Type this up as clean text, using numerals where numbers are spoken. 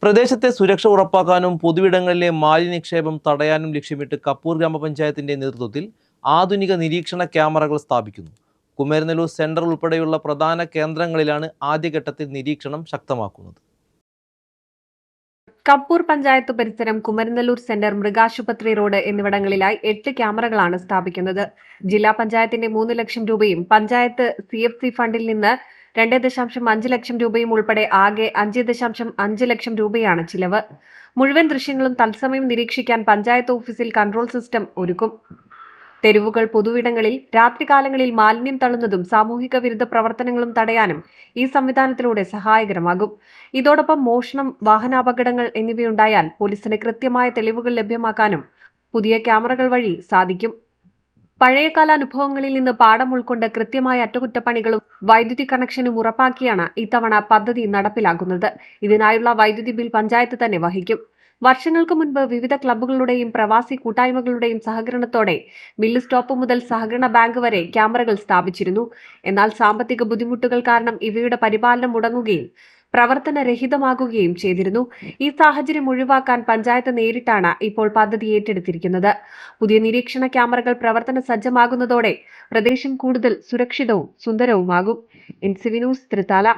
പ്രദേശത്തെ സുരക്ഷ ഉറപ്പാക്കാനും പൊതുവിടങ്ങളിലെ മാലിന്യ നിക്ഷേപം തടയാനും ലക്ഷ്യമിട്ട് കപ്പൂർ ഗ്രാമപഞ്ചായത്തിന്റെ നേതൃത്വത്തിൽ ആധുനിക നിരീക്ഷണ ക്യാമറകൾ സ്ഥാപിക്കുന്നു. കുമരനെല്ലൂർ സെന്റർ ഉൾപ്പെടെയുള്ള പ്രധാന കേന്ദ്രങ്ങളിലാണ് ആദ്യഘട്ടത്തിൽ നിരീക്ഷണം ശക്തമാക്കുന്നത്. കപ്പൂർ പഞ്ചായത്ത് പരിസരം, കുമരനെല്ലൂർ സെന്റർ, മൃഗാശുപത്രി റോഡ് എന്നിവിടങ്ങളിലായി 8 ക്യാമറകളാണ് സ്ഥാപിക്കുന്നത്. ജില്ലാ പഞ്ചായത്തിന്റെ 3 ലക്ഷം രൂപയും പഞ്ചായത്ത് CFC ഫണ്ടിൽ നിന്ന് 2.5 ലക്ഷം രൂപയും ഉൾപ്പെടെ ആകെ 5.5 ലക്ഷം രൂപയാണ് ചിലവ്. മുഴുവൻ ദൃശ്യങ്ങളും തത്സമയം നിരീക്ഷിക്കാൻ പഞ്ചായത്ത് ഓഫീസിൽ കൺട്രോൾ സിസ്റ്റം ഒരുക്കും. തെരുവുകൾ, പൊതുവിടങ്ങളിൽ രാത്രികാലങ്ങളിൽ മാലിന്യം തള്ളുന്നതും സാമൂഹിക വിരുദ്ധ പ്രവർത്തനങ്ങളും തടയാനും ഈ സംവിധാനത്തിലൂടെ സഹായകരമാകും. ഇതോടൊപ്പം മോഷണം, വാഹനാപകടങ്ങൾ എന്നിവയുണ്ടായാൽ പോലീസിന് കൃത്യമായ തെളിവുകൾ ലഭ്യമാക്കാനും പുതിയ ക്യാമറകൾ വഴി സാധിക്കും. പഴയകാല അനുഭവങ്ങളിൽ നിന്ന് പാഠം ഉൾക്കൊണ്ട് കൃത്യമായ അറ്റകുറ്റപ്പണികളും വൈദ്യുതി കണക്ഷനും ഉറപ്പാക്കിയാണ് ഇത്തവണ പദ്ധതി നടപ്പിലാക്കുന്നത്. ഇതിനായുള്ള വൈദ്യുതി ബിൽ പഞ്ചായത്ത് തന്നെ വഹിക്കും. വർഷങ്ങൾക്ക് മുൻപ് വിവിധ ക്ലബ്ബുകളുടെയും പ്രവാസി കൂട്ടായ്മകളുടെയും സഹകരണത്തോടെ മില്ല് സ്റ്റോപ്പ് മുതൽ സഹകരണ ബാങ്ക് വരെ ക്യാമറകൾ സ്ഥാപിച്ചിരുന്നു. എന്നാൽ സാമ്പത്തിക ബുദ്ധിമുട്ടുകൾ കാരണം ഇവയുടെ പരിപാലനം മുടങ്ങുകയും പ്രവർത്തനരഹിതമാകുകയും ചെയ്തിരുന്നു. ഈ സാഹചര്യം ഒഴിവാക്കാൻ പഞ്ചായത്ത് നേരിട്ടാണ് ഇപ്പോൾ പദ്ധതി ഏറ്റെടുത്തിരിക്കുന്നത്. പുതിയ നിരീക്ഷണ ക്യാമറകൾ പ്രവർത്തന സജ്ജമാകുന്നതോടെ പ്രദേശം കൂടുതൽ സുരക്ഷിതവും സുന്ദരവുമാകും. NCV news, Thrithala.